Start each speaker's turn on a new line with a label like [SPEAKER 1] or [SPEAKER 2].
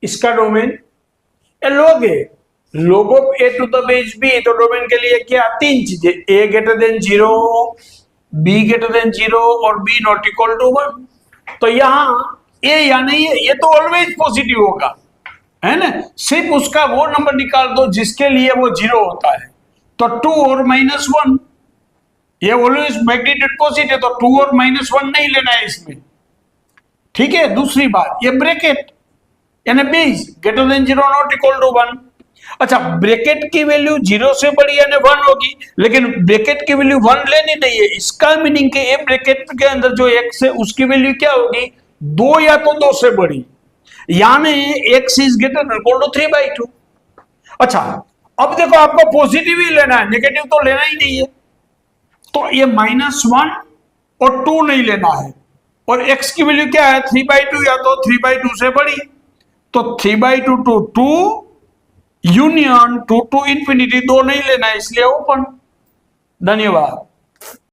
[SPEAKER 1] इसका domain a log a, log of a to the base b, तो domain के लिए क्या तीन चीजें, a greater than 0, b greater than 0 और बी नॉट इक्वल टू 1। तो यहां ए या नहीं है, ये तो ऑलवेज पॉजिटिव होगा, है ना। सिर्फ उसका वो नंबर निकाल दो जिसके लिए वो 0 होता है। तो 2 और -1, ये ऑलवेज मैग्नीट्यूड पॉजिटिव, तो 2 और -1 नहीं लेना है इसमें, ठीक है। दूसरी बात, ये ब्रैकेट यानी base greater than 0 not equal to 1। अच्छा, ब्रैकेट की वैल्यू 0 से बड़ी यानी 1 होगी, लेकिन ब्रैकेट की वैल्यू 1 लेनी नहीं है। इसका मीनिंग कि ये ब्रैकेट के अंदर जो x है उसकी वैल्यू क्या होगी, 2 या तो 2 से बड़ी, यानी x is greater than equal to 3/2। अच्छा, अब देखो आपको पॉजिटिव ही लेना है, नेगेटिव तो लेना ही नहीं है। तो ये -1 और 2 नहीं लेना है, और x की वैल्यू क्या है 3/2, या तो 3/2 से बड़ी। तो 3/2 टू 2 यूनियन 2 टू इंफिनिटी 2 नहीं लेना है, इसलिए ओपन। धन्यवाद।